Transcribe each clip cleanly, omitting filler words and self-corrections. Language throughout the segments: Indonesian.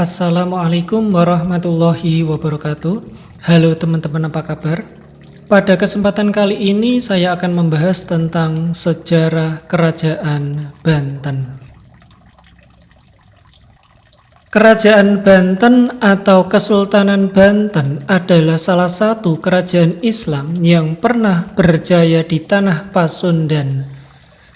Assalamualaikum warahmatullahi wabarakatuh. Halo teman-teman, apa kabar? Pada kesempatan kali ini saya akan membahas tentang sejarah Kerajaan Banten. Kerajaan Banten atau Kesultanan Banten adalah salah satu kerajaan Islam yang pernah berjaya di tanah Pasundan,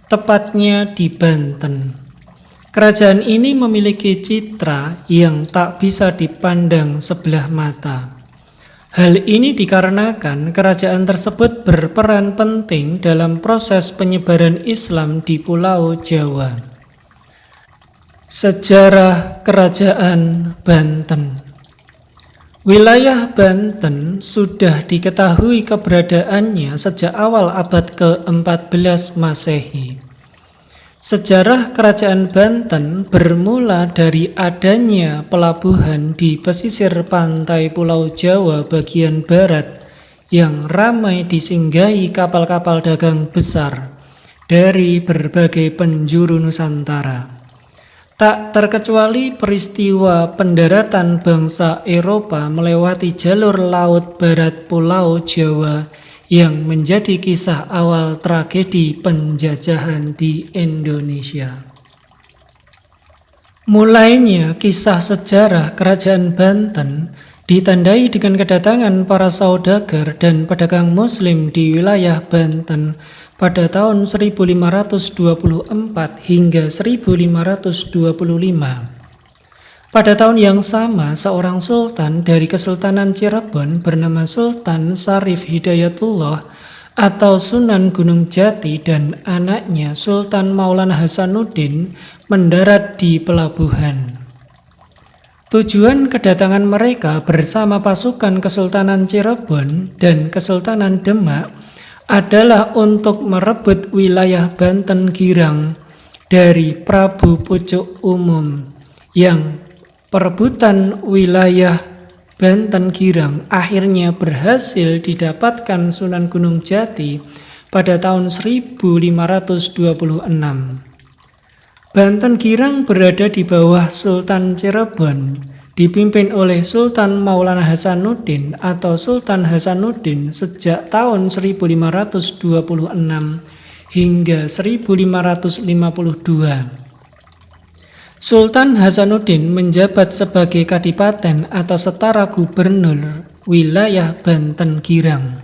tepatnya di Banten. Kerajaan ini memiliki citra yang tak bisa dipandang sebelah mata. Hal ini dikarenakan kerajaan tersebut berperan penting dalam proses penyebaran Islam di Pulau Jawa. Sejarah Kerajaan Banten. Wilayah Banten sudah diketahui keberadaannya sejak awal abad ke-14 Masehi. Sejarah Kerajaan Banten bermula dari adanya pelabuhan di pesisir pantai Pulau Jawa bagian barat yang ramai disinggahi kapal-kapal dagang besar dari berbagai penjuru Nusantara. Tak terkecuali peristiwa pendaratan bangsa Eropa melewati jalur laut barat Pulau Jawa yang menjadi kisah awal tragedi penjajahan di Indonesia. Mulainya kisah sejarah Kerajaan Banten ditandai dengan kedatangan para saudagar dan pedagang Muslim di wilayah Banten pada tahun 1524 hingga 1525. Pada tahun yang sama, seorang sultan dari Kesultanan Cirebon bernama Sultan Syarif Hidayatullah atau Sunan Gunung Jati dan anaknya Sultan Maulana Hasanuddin mendarat di pelabuhan. Tujuan kedatangan mereka bersama pasukan Kesultanan Cirebon dan Kesultanan Demak adalah untuk merebut wilayah Banten Girang dari Prabu Pucuk Umum. Yang perebutan wilayah Banten Girang akhirnya berhasil didapatkan Sunan Gunung Jati pada tahun 1526. Banten Girang berada di bawah Sultan Cirebon, dipimpin oleh Sultan Maulana Hasanuddin atau Sultan Hasanuddin sejak tahun 1526 hingga 1552. Sultan Hasanuddin menjabat sebagai kadipaten atau setara gubernur wilayah Banten Girang.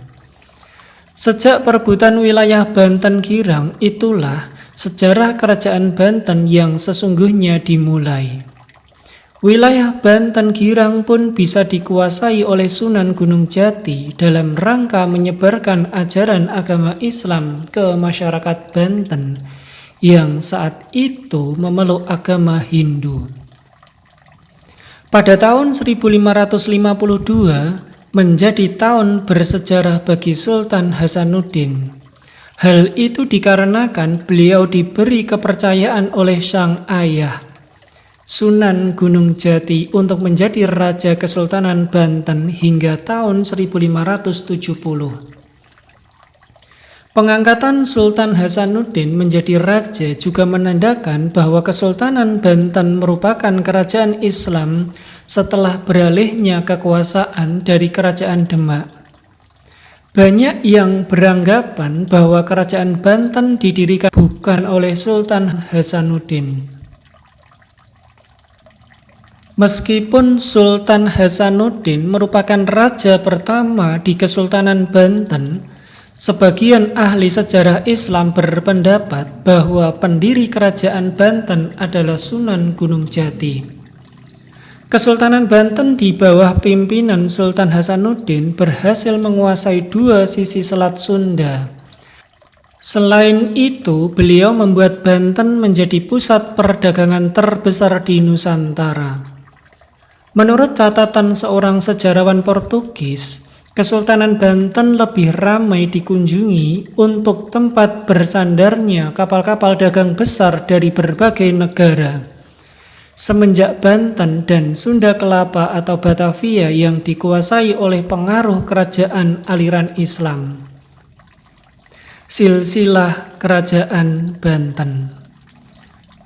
Sejak perebutan wilayah Banten Girang itulah sejarah Kerajaan Banten yang sesungguhnya dimulai. Wilayah Banten Girang pun bisa dikuasai oleh Sunan Gunung Jati dalam rangka menyebarkan ajaran agama Islam ke masyarakat Banten yang saat itu memeluk agama Hindu. Pada tahun 1552 menjadi tahun bersejarah bagi Sultan Hasanuddin. Hal itu dikarenakan beliau diberi kepercayaan oleh sang ayah, Sunan Gunung Jati, untuk menjadi Raja Kesultanan Banten hingga tahun 1570. Pengangkatan Sultan Hasanuddin menjadi raja juga menandakan bahwa Kesultanan Banten merupakan kerajaan Islam setelah beralihnya kekuasaan dari Kerajaan Demak. Banyak yang beranggapan bahwa Kerajaan Banten didirikan bukan oleh Sultan Hasanuddin. Meskipun Sultan Hasanuddin merupakan raja pertama di Kesultanan Banten, sebagian ahli sejarah Islam berpendapat bahwa pendiri Kerajaan Banten adalah Sunan Gunung Jati. Kesultanan Banten di bawah pimpinan Sultan Hasanuddin berhasil menguasai dua sisi selat Sunda. Selain itu, beliau membuat Banten menjadi pusat perdagangan terbesar di Nusantara. Menurut catatan seorang sejarawan Portugis, Kesultanan Banten lebih ramai dikunjungi untuk tempat bersandarnya kapal-kapal dagang besar dari berbagai negara. Semenjak Banten dan Sunda Kelapa atau Batavia yang dikuasai oleh pengaruh kerajaan aliran Islam. Silsilah Kerajaan Banten.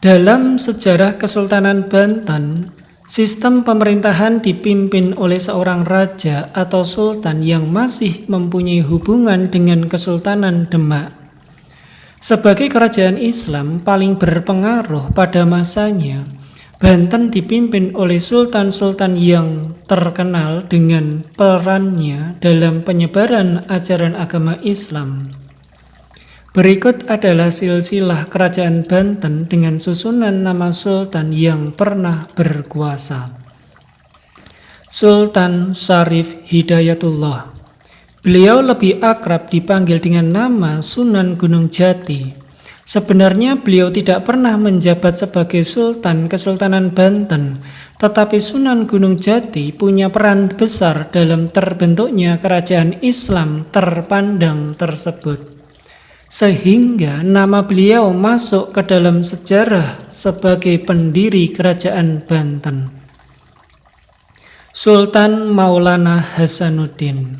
Dalam sejarah Kesultanan Banten, Sistem pemerintahan dipimpin oleh seorang raja atau sultan yang masih mempunyai hubungan dengan Kesultanan Demak. Sebagai kerajaan Islam paling berpengaruh pada masanya, Banten dipimpin oleh sultan-sultan yang terkenal dengan perannya dalam penyebaran ajaran agama Islam. Berikut adalah silsilah kerajaan Banten dengan susunan nama sultan yang pernah berkuasa. Sultan Syarif Hidayatullah. Beliau lebih akrab dipanggil dengan nama Sunan Gunung Jati. Sebenarnya beliau tidak pernah menjabat sebagai Sultan Kesultanan Banten, tetapi Sunan Gunung Jati punya peran besar dalam terbentuknya kerajaan Islam terpandang tersebut. Sehingga nama beliau masuk ke dalam sejarah sebagai pendiri kerajaan Banten. Sultan Maulana Hasanuddin.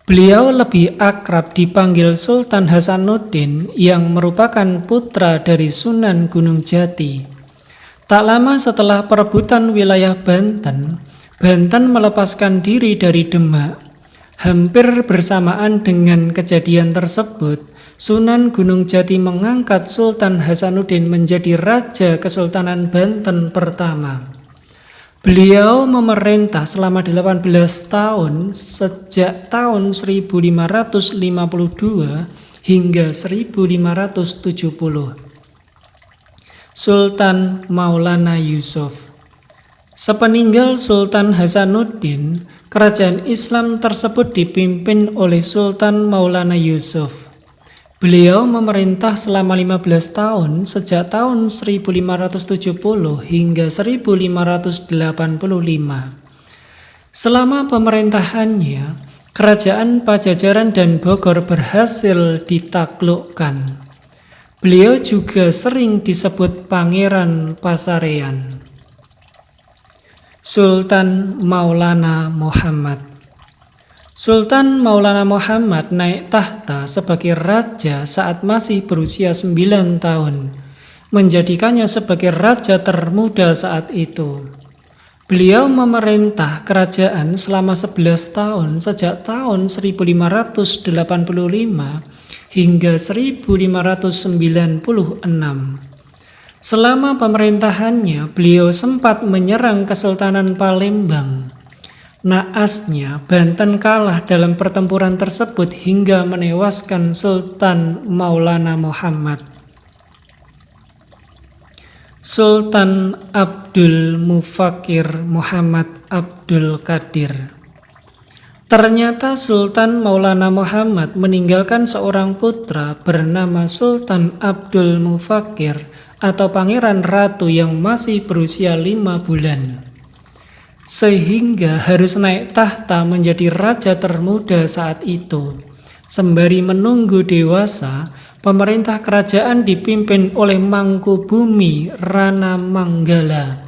Beliau lebih akrab dipanggil Sultan Hasanuddin yang merupakan putra dari Sunan Gunung Jati. Tak lama setelah perebutan wilayah Banten, Banten melepaskan diri dari Demak. Hampir bersamaan dengan kejadian tersebut, Sunan Gunung Jati mengangkat Sultan Hasanuddin menjadi Raja Kesultanan Banten pertama. Beliau memerintah selama 18 tahun sejak tahun 1552 hingga 1570. Sultan Maulana Yusuf. Sepeninggal Sultan Hasanuddin, kerajaan Islam tersebut dipimpin oleh Sultan Maulana Yusuf. Beliau memerintah selama 15 tahun sejak tahun 1570 hingga 1585. Selama pemerintahannya, kerajaan Pajajaran dan Bogor berhasil ditaklukkan. Beliau juga sering disebut Pangeran Pasarean. Sultan Maulana Muhammad. Sultan Maulana Muhammad naik tahta sebagai raja saat masih berusia 9 tahun, menjadikannya sebagai raja termuda saat itu. Beliau memerintah kerajaan selama 11 tahun sejak tahun 1585 hingga 1596. Selama pemerintahannya, beliau sempat menyerang Kesultanan Palembang. Naasnya, Banten kalah dalam pertempuran tersebut hingga menewaskan Sultan Maulana Muhammad. Sultan Abdul Mufakir Muhammad Abdul Qadir. Ternyata Sultan Maulana Muhammad meninggalkan seorang putra bernama Sultan Abdul Mufakir atau Pangeran Ratu yang masih berusia 5 bulan. Sehingga harus naik tahta menjadi raja termuda saat itu. Sembari menunggu dewasa, pemerintah kerajaan dipimpin oleh Mangkubumi Rana Manggala.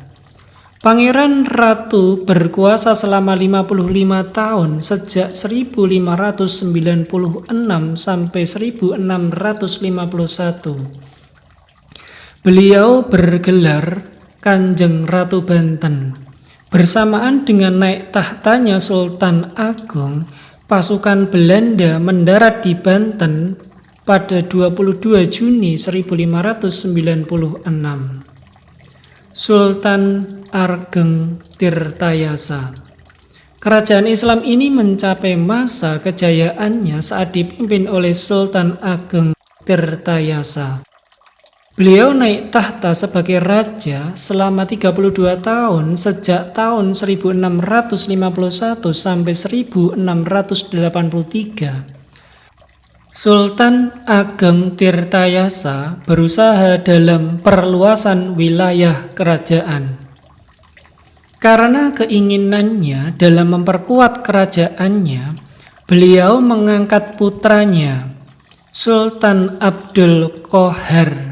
Pangeran Ratu berkuasa selama 55 tahun sejak 1596 sampai 1651. Beliau bergelar Kanjeng Ratu Banten. Bersamaan dengan naik tahtanya Sultan Agung, pasukan Belanda mendarat di Banten pada 22 Juni 1596. Sultan Ageng Tirtayasa. Kerajaan Islam ini mencapai masa kejayaannya saat dipimpin oleh Sultan Ageng Tirtayasa. Beliau naik tahta sebagai raja selama 32 tahun sejak tahun 1651 sampai 1683. Sultan Ageng Tirtayasa berusaha dalam perluasan wilayah kerajaan. Karena keinginannya dalam memperkuat kerajaannya, beliau mengangkat putranya, Sultan Abdul Qohar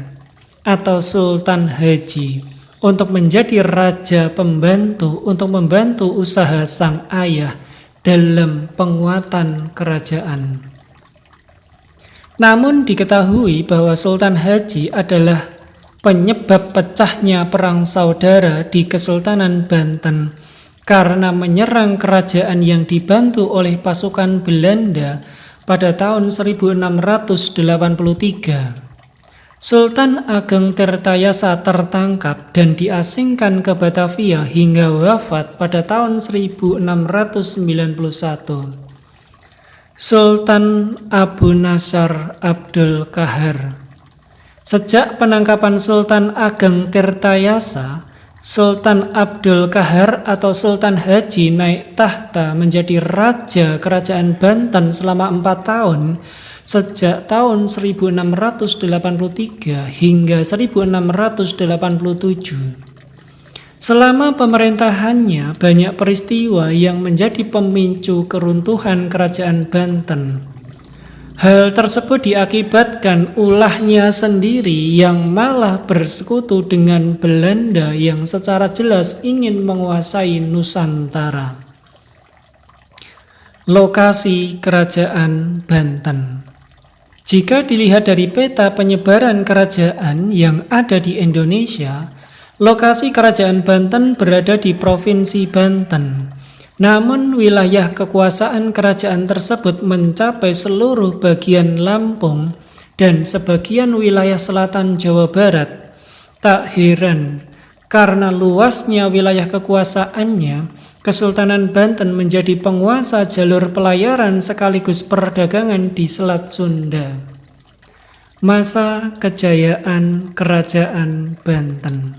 atau Sultan Haji, untuk menjadi raja pembantu untuk membantu usaha sang ayah dalam penguatan kerajaan. Namun diketahui bahwa Sultan Haji adalah penyebab pecahnya perang saudara di Kesultanan Banten karena menyerang kerajaan yang dibantu oleh pasukan Belanda pada tahun 1683. Sultan Ageng Tirtayasa tertangkap dan diasingkan ke Batavia hingga wafat pada tahun 1691. Sultan Abu Nasr Abdul Qahar. Sejak penangkapan Sultan Ageng Tirtayasa, Sultan Abdul Qahar atau Sultan Haji naik tahta menjadi raja kerajaan Banten selama 4 tahun, sejak tahun 1683 hingga 1687. Selama pemerintahannya, banyak peristiwa yang menjadi pemicu keruntuhan kerajaan Banten. Hal tersebut diakibatkan ulahnya sendiri yang malah bersekutu dengan Belanda yang secara jelas ingin menguasai Nusantara. Lokasi Kerajaan Banten. Jika dilihat dari peta penyebaran kerajaan yang ada di Indonesia, lokasi Kerajaan Banten berada di Provinsi Banten. Namun wilayah kekuasaan kerajaan tersebut mencapai seluruh bagian Lampung dan sebagian wilayah selatan Jawa Barat. Tak heran, karena luasnya wilayah kekuasaannya, Kesultanan Banten menjadi penguasa jalur pelayaran sekaligus perdagangan di Selat Sunda. Masa kejayaan Kerajaan Banten.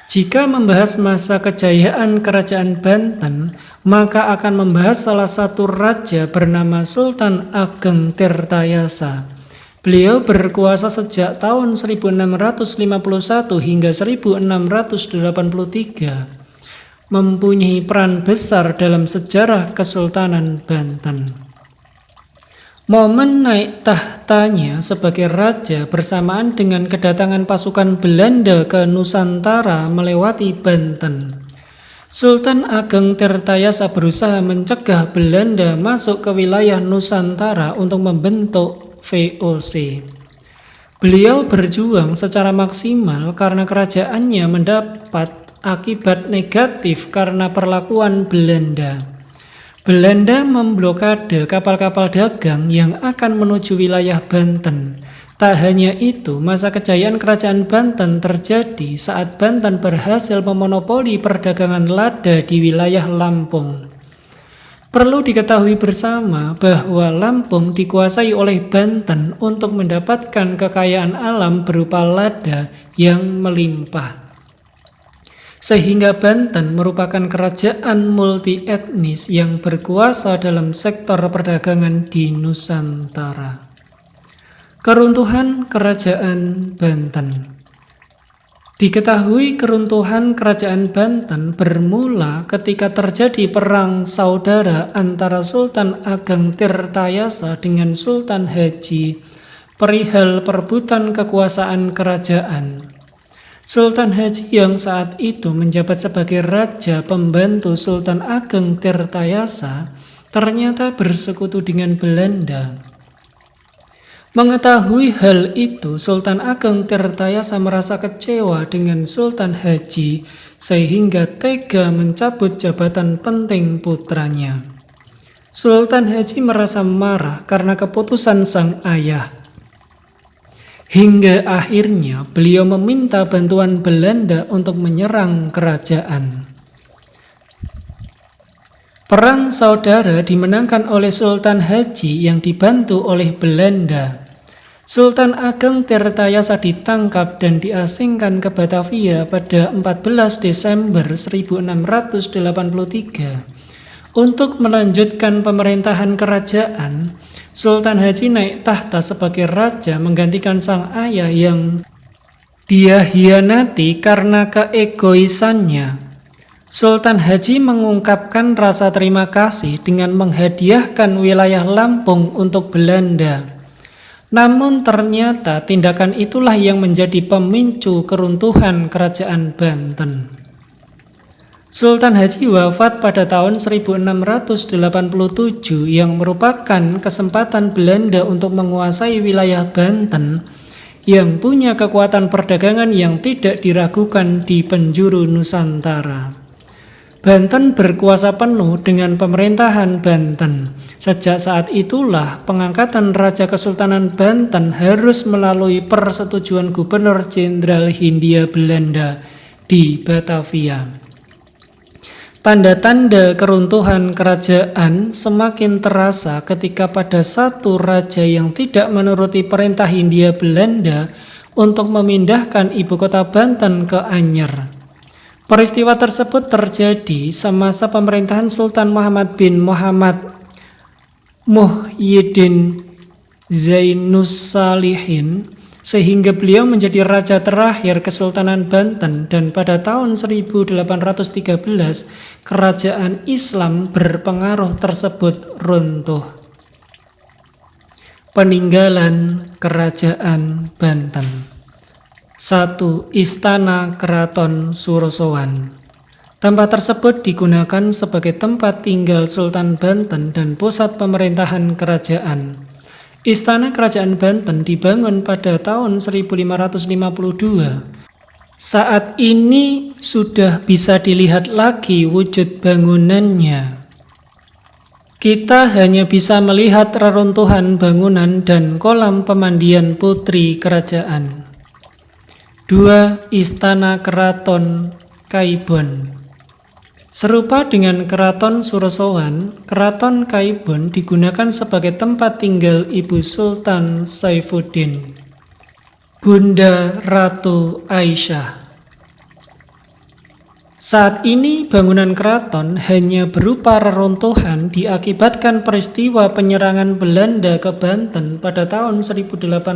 Jika membahas masa kejayaan Kerajaan Banten, maka akan membahas salah satu raja bernama Sultan Ageng Tirtayasa. Beliau berkuasa sejak tahun 1651 hingga 1683. Mempunyai peran besar dalam sejarah Kesultanan Banten. Momen naik tahtanya sebagai raja bersamaan dengan kedatangan pasukan Belanda ke Nusantara melewati Banten. Sultan Ageng Tirtayasa berusaha mencegah Belanda masuk ke wilayah Nusantara untuk membentuk VOC. Beliau berjuang secara maksimal karena kerajaannya mendapat akibat negatif karena perlakuan Belanda. Belanda memblokade kapal-kapal dagang yang akan menuju wilayah Banten. Tak hanya itu, masa kejayaan Kerajaan Banten terjadi saat Banten berhasil memonopoli perdagangan lada di wilayah Lampung. Perlu diketahui bersama bahwa Lampung dikuasai oleh Banten untuk mendapatkan kekayaan alam berupa lada yang melimpah. Sehingga Banten merupakan kerajaan multi etnis yang berkuasa dalam sektor perdagangan di Nusantara. Keruntuhan Kerajaan Banten. Diketahui keruntuhan Kerajaan Banten bermula ketika terjadi perang saudara antara Sultan Ageng Tirtayasa dengan Sultan Haji perihal perebutan kekuasaan kerajaan. Sultan Haji yang saat itu menjabat sebagai raja pembantu Sultan Ageng Tirtayasa ternyata bersekutu dengan Belanda. Mengetahui hal itu, Sultan Ageng Tirtayasa merasa kecewa dengan Sultan Haji sehingga tega mencabut jabatan penting putranya. Sultan Haji merasa marah karena keputusan sang ayah. Hingga akhirnya beliau meminta bantuan Belanda untuk menyerang kerajaan. Perang saudara dimenangkan oleh Sultan Haji yang dibantu oleh Belanda. Sultan Ageng Tirtayasa ditangkap dan diasingkan ke Batavia pada 14 Desember 1683. Untuk melanjutkan pemerintahan kerajaan, Sultan Haji naik tahta sebagai raja menggantikan sang ayah yang dia hianati karena keegoisannya. Sultan Haji mengungkapkan rasa terima kasih dengan menghadiahkan wilayah Lampung untuk Belanda. Namun ternyata tindakan itulah yang menjadi pemicu keruntuhan Kerajaan Banten. Sultan Haji wafat pada tahun 1687 yang merupakan kesempatan Belanda untuk menguasai wilayah Banten yang punya kekuatan perdagangan yang tidak diragukan di penjuru Nusantara. Banten berkuasa penuh dengan pemerintahan Banten. Sejak saat itulah pengangkatan Raja Kesultanan Banten harus melalui persetujuan Gubernur Jenderal Hindia Belanda di Batavia. Tanda-tanda keruntuhan kerajaan semakin terasa ketika pada satu raja yang tidak menuruti perintah Hindia Belanda untuk memindahkan ibu kota Banten ke Anyer. Peristiwa tersebut terjadi semasa pemerintahan Sultan Muhammad bin Muhammad Muhyiddin Zainus Salihin, sehingga beliau menjadi raja terakhir Kesultanan Banten, dan pada tahun 1813 kerajaan Islam berpengaruh tersebut runtuh. Peninggalan Kerajaan Banten. 1. Istana Keraton Surosowan. Tempat tersebut digunakan sebagai tempat tinggal Sultan Banten dan pusat pemerintahan kerajaan. Istana Kerajaan Banten dibangun pada tahun 1552. Saat ini sudah bisa dilihat lagi wujud bangunannya. Kita hanya bisa melihat reruntuhan bangunan dan kolam pemandian putri kerajaan. 2. Istana Keraton Kaibon. Serupa dengan Keraton Surosowan, Keraton Kaibon digunakan sebagai tempat tinggal Ibu Sultan Saifuddin, Bunda Ratu Aisyah. Saat ini bangunan keraton hanya berupa reruntuhan diakibatkan peristiwa penyerangan Belanda ke Banten pada tahun 1832.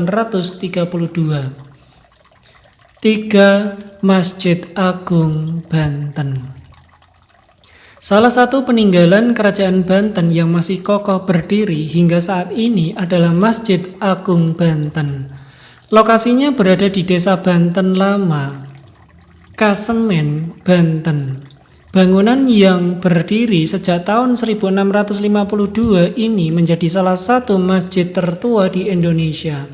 3. Masjid Agung Banten. Salah satu peninggalan Kerajaan Banten yang masih kokoh berdiri hingga saat ini adalah Masjid Agung Banten. Lokasinya berada di Desa Banten Lama, Kasemen, Banten. Bangunan yang berdiri sejak tahun 1652 ini menjadi salah satu masjid tertua di Indonesia.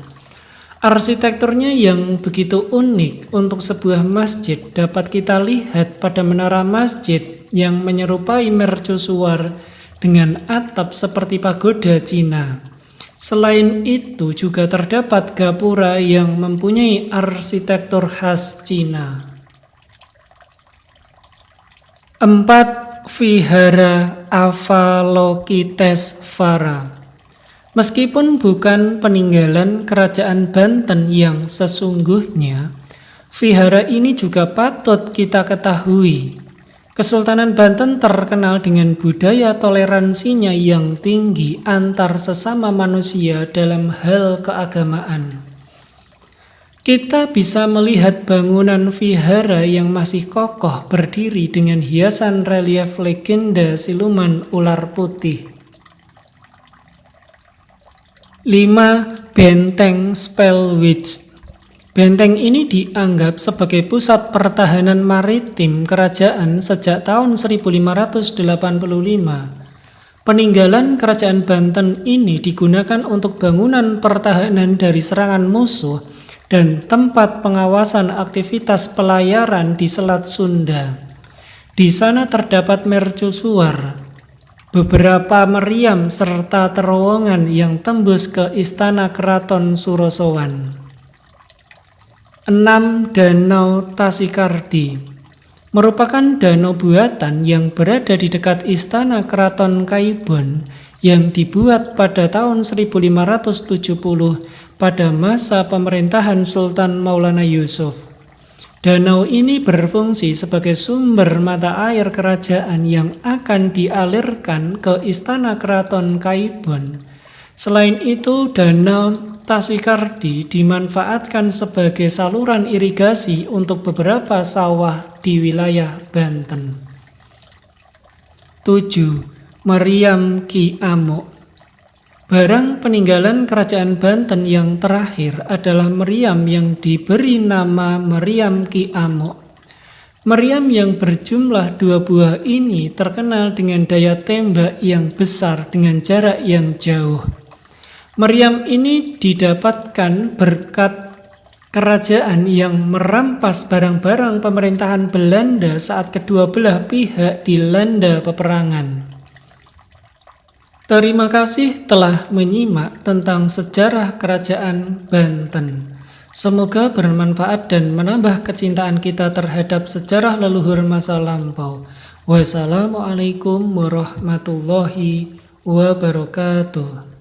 Arsitekturnya yang begitu unik untuk sebuah masjid dapat kita lihat pada menara masjid yang menyerupai mercusuar dengan atap seperti pagoda Cina. Selain itu juga terdapat gapura yang mempunyai arsitektur khas Cina. 4. Vihara Avalokitesvara. Meskipun bukan peninggalan Kerajaan Banten yang sesungguhnya, vihara ini juga patut kita ketahui. Kesultanan Banten terkenal dengan budaya toleransinya yang tinggi antar sesama manusia dalam hal keagamaan. Kita bisa melihat bangunan vihara yang masih kokoh berdiri dengan hiasan relief legenda siluman ular putih. 5. Benteng Spellwitz. Benteng ini dianggap sebagai pusat pertahanan maritim kerajaan sejak tahun 1585. Peninggalan Kerajaan Banten ini digunakan untuk bangunan pertahanan dari serangan musuh dan tempat pengawasan aktivitas pelayaran di Selat Sunda. Di sana terdapat mercusuar, beberapa meriam serta terowongan yang tembus ke Istana Keraton Surosowan. 6. Danau Tasikardi. Merupakan danau buatan yang berada di dekat Istana Keraton Kaibon yang dibuat pada tahun 1570 pada masa pemerintahan Sultan Maulana Yusuf. Danau ini berfungsi sebagai sumber mata air kerajaan yang akan dialirkan ke Istana Keraton Kaibon. Selain itu, Danau Tasikardi dimanfaatkan sebagai saluran irigasi untuk beberapa sawah di wilayah Banten. 7. Meriam Ki Amuk. Barang peninggalan Kerajaan Banten yang terakhir adalah meriam yang diberi nama Meriam Ki Amuk. Meriam yang berjumlah 2 buah ini terkenal dengan daya tembak yang besar dengan jarak yang jauh. Meriam ini didapatkan berkat kerajaan yang merampas barang-barang pemerintahan Belanda saat kedua belah pihak dilanda peperangan. Terima kasih telah menyimak tentang sejarah Kerajaan Banten. Semoga bermanfaat dan menambah kecintaan kita terhadap sejarah leluhur masa lampau. Wassalamualaikum warahmatullahi wabarakatuh.